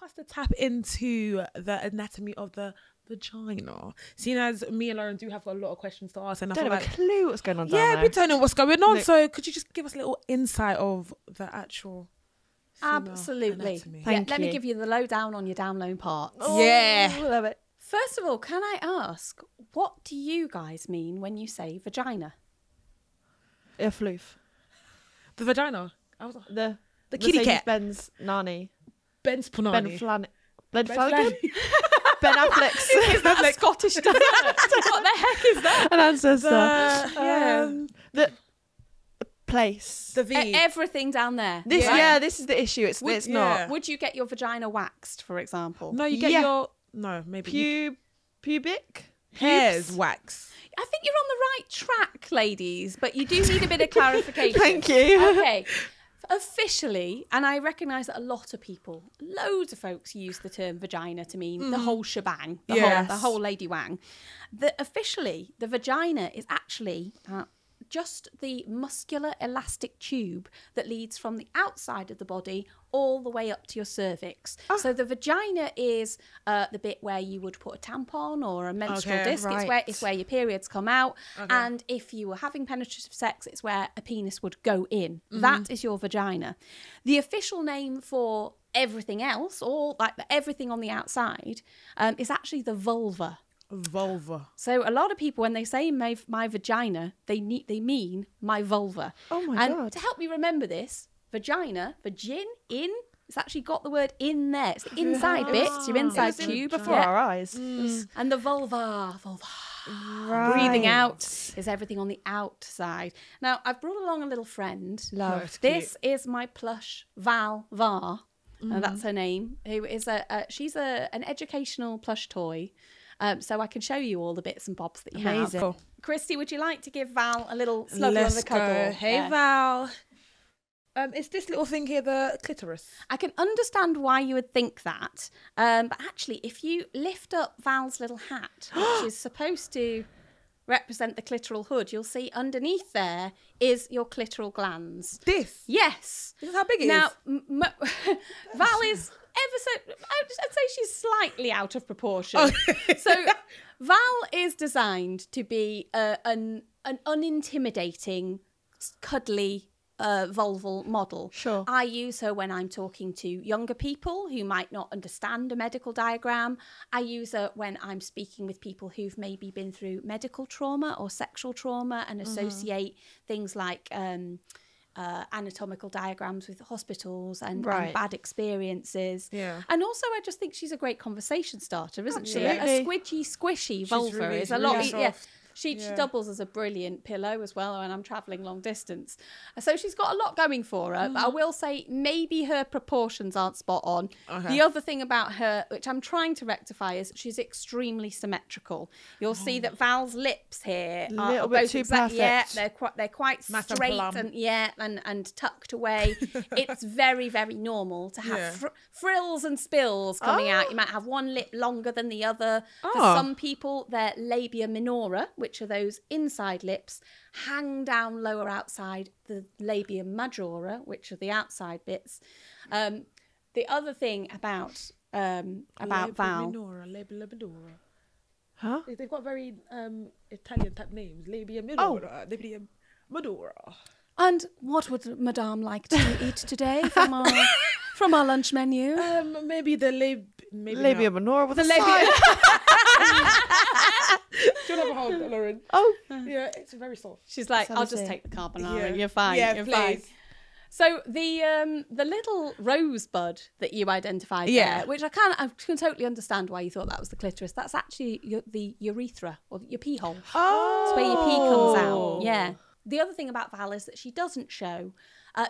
like us to tap into the anatomy of the vagina, seeing as me and Lauren do have a lot of questions to ask, and I don't feel have a clue what's going on down yeah, there. we don't know what's going on. No. So could you just give us a little insight of the actual female Absolutely. anatomy? Thank Let me you. give you the lowdown on your download parts. Yeah. I love it. First of all, can I ask, what do you guys mean when you say vagina? A floof. The vagina. I was The kitty cat. Ben's nanny. Ben's Ben punani. Flanagan. Ben Ben Flanagan? Flanagan. Ben Affleck's. Is that a Scottish dialect? What the heck is that? An ancestor. Yeah. The place. The V. Everything down there. This, Yeah. yeah, this is the issue. It's Yeah. not. Would you get your vagina waxed, for example? No, you get Yeah. your maybe Pubic? hairs wax. I think you're on the right track, ladies, but you do need a bit of clarification. Thank you. Okay. Officially, and I recognise that a lot of people, loads of folks use the term vagina to mean the whole shebang, Yes. the whole lady wang. Officially, the vagina is actually just the muscular elastic tube that leads from the outside of the body all the way up to your cervix. So the vagina is the bit where you would put a tampon or a menstrual Okay, disc. right. It's where your periods come out. And if you were having penetrative sex, it's where a penis would go in. That is your vagina. The official name for everything else, or like everything on the outside, is actually the vulva. Vulva. So a lot of people, when they say my vagina, they mean my vulva. Oh my and God. to help me remember this, vagina, it's actually got the word in there. It's the inside bit, it's your inside It was tube. before Yeah. our eyes. And the vulva. Right. Breathing out is everything on the outside. Now, I've brought along a little friend. Love. This is my plush Val Var. That's her name. Who is she's an educational plush toy. So I can show you all the bits and bobs that you Amazing. have. Christy, would you like to give Val a little snuggle of a Let's cuddle? go. Hey Yeah. Val. Is this little thing here the clitoris? I can understand why you would think that. But actually, if you lift up Val's little hat, which is supposed to represent the clitoral hood, you'll see underneath there is your clitoral glands. This? Yes. This is how big it Now, is? Val is ever so, I'd say she's slightly out of proportion. Okay. So Val is designed to be an unintimidating, cuddly vulval model. Sure. I use her when I'm talking to younger people who might not understand a medical diagram. I use her when I'm speaking with people who've maybe been through medical trauma or sexual trauma and associate things like anatomical diagrams with hospitals and bad experiences. Yeah. And also I just think she's a great conversation starter, isn't she? A Absolutely. squidgy, squishy vulva really- is a really lot. soft. She doubles as a brilliant pillow as well when I'm travelling long distance. So she's got a lot going for her. But I will say maybe her proportions aren't spot on. Okay. The other thing about her, which I'm trying to rectify, is she's extremely symmetrical. You'll see that Val's lips here are Little bit both too Yeah, perfect. they're quite Nice and straight plump. and tucked away. It's very, very normal to have frills and spills coming out. You might have one lip longer than the other. For some people, their labia minora, which are those inside lips, hang down lower outside the labia majora, which are the outside bits. The other thing about Val, Labia minora. Huh? They've got very Italian type names. Labia minora. Labia majora. and what would Madame like to eat today from our lunch menu? Maybe the Labia minora with The a labia- side. Do you have a hold, Lauren? Oh, Yeah, it's very soft. She's like, Sounds I'll just it. take the carbonara. Yeah. You're fine. Yeah, you're fine. please. So the little rosebud that you identified there, which I can totally understand why you thought that was the clitoris. That's actually the urethra or your pee hole. oh. It's where your pee comes out. Yeah. The other thing about Val is that she doesn't show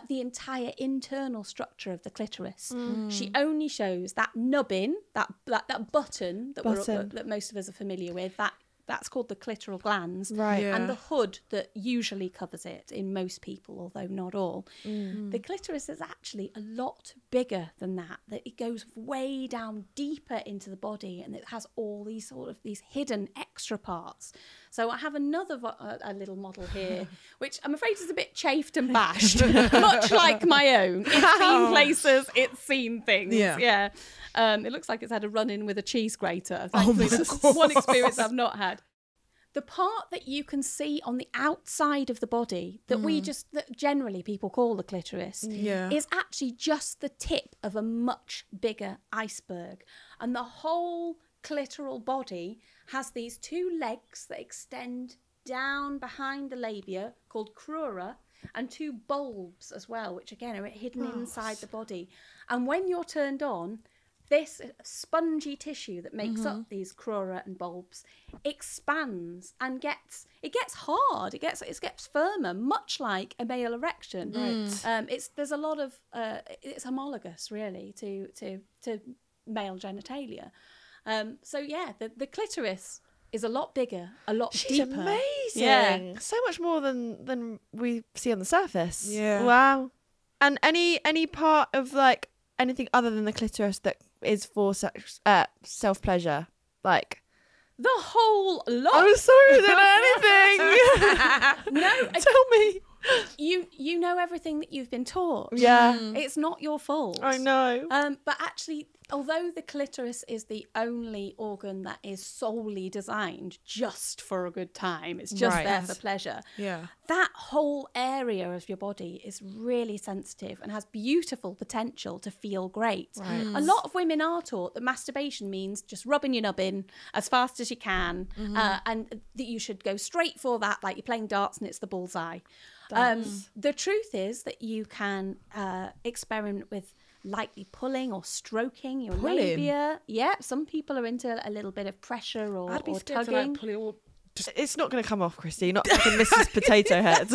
the entire internal structure of the clitoris. She only shows that nubbin, that button that Button. that most of us are familiar with. That That's called the clitoral glands. Right. Yeah. And the hood that usually covers it in most people, although not all. The clitoris is actually a lot bigger than that. That it goes way down deeper into the body, and it has all these these hidden extra parts. So I have another a little model here, which I'm afraid is a bit chafed and bashed, much like my own. It's seen places, it's seen things. Yeah. It looks like it's had a run-in with a cheese grater. Thankfully, that's one experience I've not had. The part that you can see on the outside of the body that that generally people call the clitoris is actually just the tip of a much bigger iceberg. And the whole clitoral body has these 2 legs that extend down behind the labia called crura, and 2 bulbs as well, which again are hidden inside the body. And when you're turned on, this spongy tissue that makes up these crura and bulbs expands and gets hard. It gets firmer, much like a male erection. Right. There's a lot of it's homologous really to male genitalia. So yeah, the clitoris is a lot bigger, a lot She's deeper. amazing. Yeah. So much more than we see on the surface. Yeah. Wow. And any part of like anything other than the clitoris that is for self-pleasure, like The whole lot. I'm sorry, I don't know anything. No, Tell me. You know everything that you've been taught. Yeah. It's not your fault. I know. But actually, although the clitoris is the only organ that is solely designed just for a good time, it's just Right. there for pleasure. Yeah. That whole area of your body is really sensitive and has beautiful potential to feel great. Right. A lot of women are taught that masturbation means just rubbing your nubbin as fast as you can, and that you should go straight for that, like you're playing darts and it's the bullseye. The truth is that you can experiment with lightly pulling or stroking your labia. Yeah, some people are into a little bit of pressure or, I'd be or scared tugging. to like pull it all. It's not going to come off, Christy. You're not like a Mrs. Potato Head.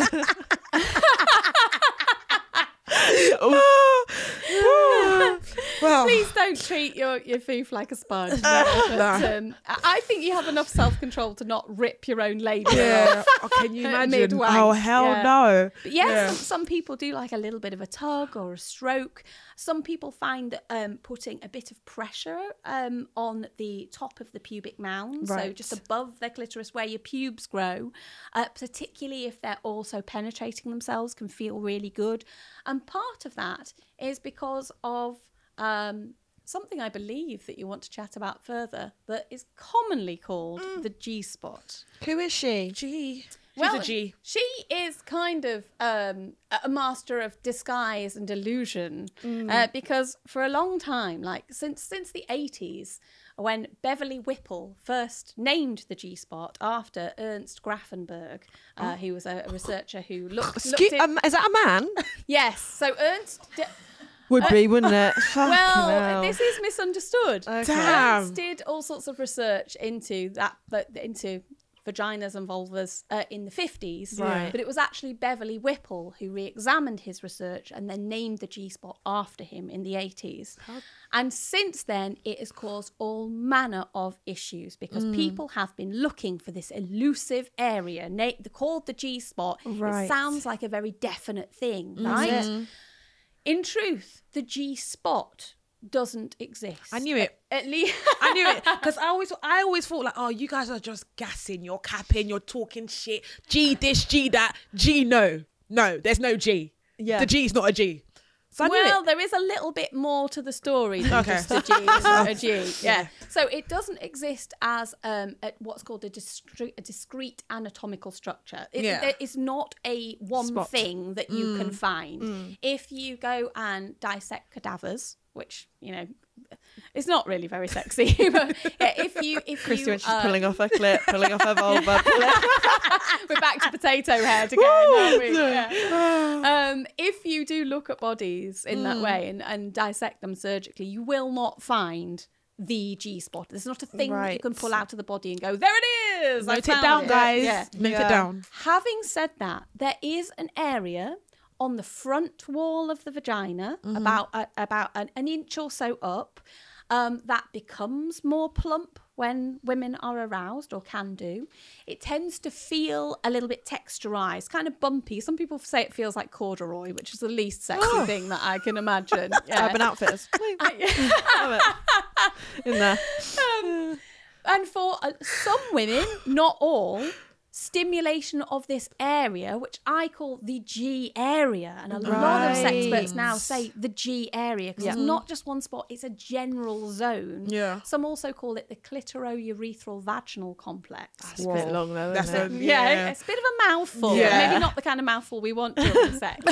Well, Please don't treat your foof like a sponge. I think you have enough self-control to not rip your own labia. yeah. Oh, can you imagine? Mid-wank. Oh, hell Yeah. no. But yes, Yeah. some people do like a little bit of a tug or a stroke. Some people find that putting a bit of pressure on the top of the pubic mound, so Right. just above their clitoris where your pubes grow, particularly if they're also penetrating themselves, can feel really good. And part of that is because of something I believe that you want to chat about further that is commonly called the G-spot. Who is she? G. She's Well, a G. she is kind of a master of disguise and illusion because for a long time, like since the 80s, when Beverly Whipple first named the G-spot after Ernst Grafenberg, who was a researcher who looked Is at... that a man? Yes, so Ernst... Would be, wouldn't it? Fucking Well, hell. this is misunderstood. Okay. Damn. Ernst did all sorts of research into vaginas and vulvas in the 50s. Right. But it was actually Beverly Whipple who re-examined his research and then named the G-spot after him in the 80s. And since then, it has caused all manner of issues because people have been looking for this elusive area called the G-spot. Right. It sounds like a very definite thing, right? In truth, the G-spot doesn't exist. I knew it. At least I knew it because I always thought like, oh, you guys are just gassing, you're capping, you're talking shit. G this, G that, G no, there's no G. Yeah. The G's not a G. So I knew well, it. there is a little bit more to the story than Okay. just a G. It's not a G. Yeah. So it doesn't exist as what's called a discrete anatomical structure. There is not a one Spot. thing that you can find. If you go and dissect cadavers, which, you know, it's not really very sexy, but yeah, if Christy you when she's pulling off her clit, pulling off her vulva. we're back to potato head again, aren't we? Yeah. If you do look at bodies in that way and dissect them surgically, you will not find the G-spot. There's not a thing that you can pull out of the body and go, there it is. I Note it found down, guys. Yeah. Note it down. Having said that, there is an area on the front wall of the vagina, about an inch or so up, that becomes more plump when women are aroused, or can do. It tends to feel a little bit texturized, kind of bumpy. Some people say it feels like corduroy, which is the least sexy thing that I can imagine. Yeah. Urban Outfitters. Love it. In there. And for some women, not all, stimulation of this area, which I call the G area, and a lot of sexperts now say the G area, because it's not just one spot, it's a general zone. Yeah. Some also call it the clitorourethral vaginal complex. That's a bit long though, isn't it? Yeah, it's a bit of a mouthful. Yeah. Maybe not the kind of mouthful we want during sex.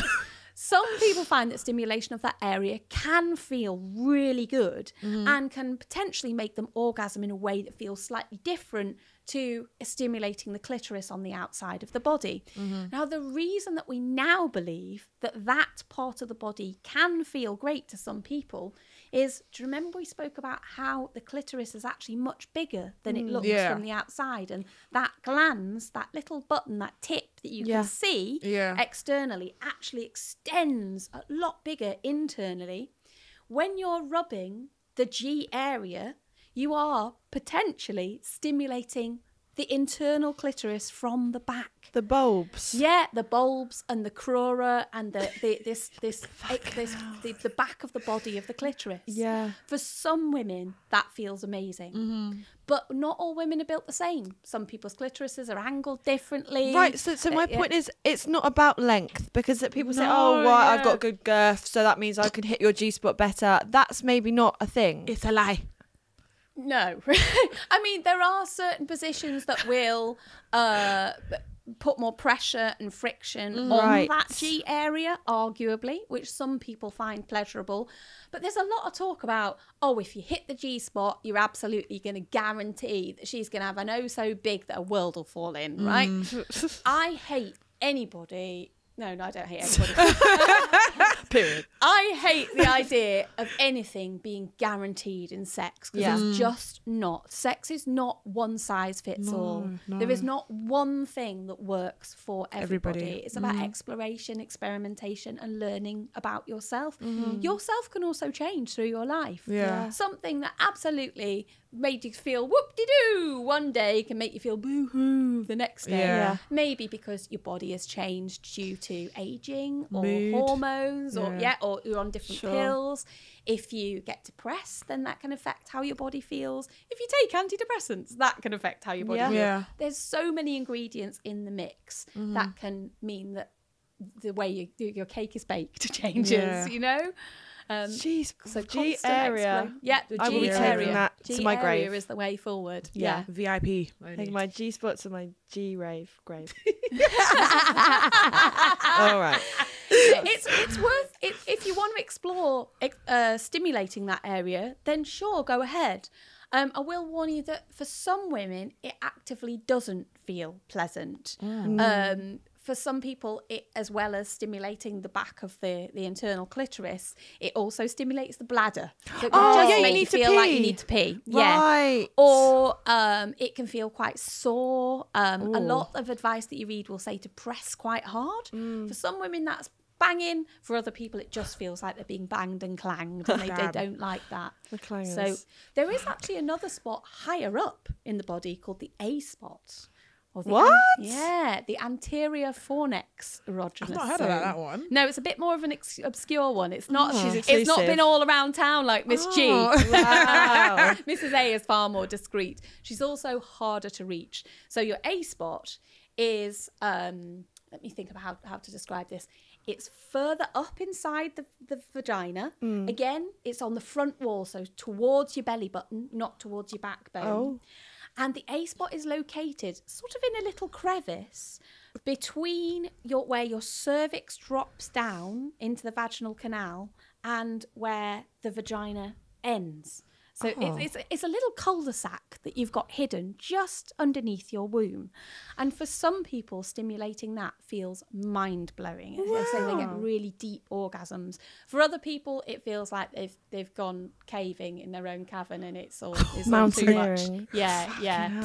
Some people find that stimulation of that area can feel really good and can potentially make them orgasm in a way that feels slightly different to stimulating the clitoris on the outside of the body. Now, the reason that we now believe that that part of the body can feel great to some people is, do you remember we spoke about how the clitoris is actually much bigger than it looks from the outside, and that glans, that little button, that tip that you can see externally, actually extends a lot bigger internally. When you're rubbing the G area, you are potentially stimulating the internal clitoris from the back. The bulbs. Yeah, the bulbs and the crura and the back of the body of the clitoris. Yeah. For some women, that feels amazing. But not all women are built the same. Some people's clitorises are angled differently. Right, so my point is, it's not about length, because people say, I've got a good girth, so that means I can hit your G-spot better. That's maybe not a thing. It's a lie. No. I mean, there are certain positions that will put more pressure and friction on that G area, arguably, which some people find pleasurable. But there's a lot of talk about, if you hit the G spot, you're absolutely going to guarantee that she's going to have an oh so big that a world will fall in, right? I hate anybody. No, I don't hate anybody. Period. I hate the idea of anything being guaranteed in sex, because it's just not. Sex is not one size fits all. No. There is not one thing that works for everybody. It's about exploration, experimentation, and learning about yourself. Yourself can also change through your life. Yeah. Something that absolutely made you feel whoop-de-doo one day can make you feel boo-hoo the next day. Yeah. Maybe because your body has changed due to aging or hormones or you're on different pills. If you get depressed, then that can affect how your body feels. If you take antidepressants, that can affect how your body feels. Yeah. There's so many ingredients in the mix that can mean that the way your cake is baked changes, you know? So G area. The I will be taking that to my grave. G area is the way forward. Yeah. VIP. Taking my G spot to my G grave. All right. It's worth it if you want to explore stimulating that area. Then sure, go ahead. I will warn you that for some women, it actively doesn't feel pleasant. For some people, it, as well as stimulating the back of the internal clitoris, it also stimulates the bladder. So it can just make you feel like you need to pee. Right. Yeah. Or it can feel quite sore. A lot of advice that you read will say to press quite hard. For some women, that's banging. For other people, it just feels like they're being banged and clanged, and they don't like that. The clangers. So there is actually another spot higher up in the body called the A spot. The anterior fornix erogenous. I've not heard about that one. No, it's a bit more of an obscure one. It's not. It's not been all around town like Miss G. Wow. Mrs. A is far more discreet. She's also harder to reach. So your A spot is. Let me think about how to describe this. It's further up inside the vagina. Again, it's on the front wall, so towards your belly button, not towards your backbone. And the A spot is located sort of in a little crevice between where your cervix drops down into the vaginal canal and where the vagina ends. So it's a little cul-de-sac that you've got hidden just underneath your womb. And for some people, stimulating that feels mind-blowing. Wow. So they get really deep orgasms. For other people, it feels like they've gone caving in their own cavern and it's all too much. Yeah.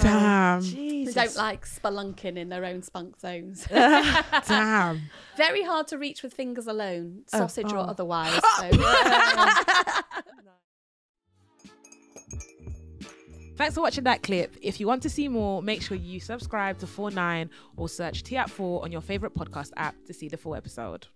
Damn. Jesus. They don't like spelunking in their own spunk zones. Damn. Very hard to reach with fingers alone, sausage or otherwise. So. Thanks for watching that clip. If you want to see more, make sure you subscribe to 4-9 or search Tea at 4 on your favorite podcast app to see the full episode.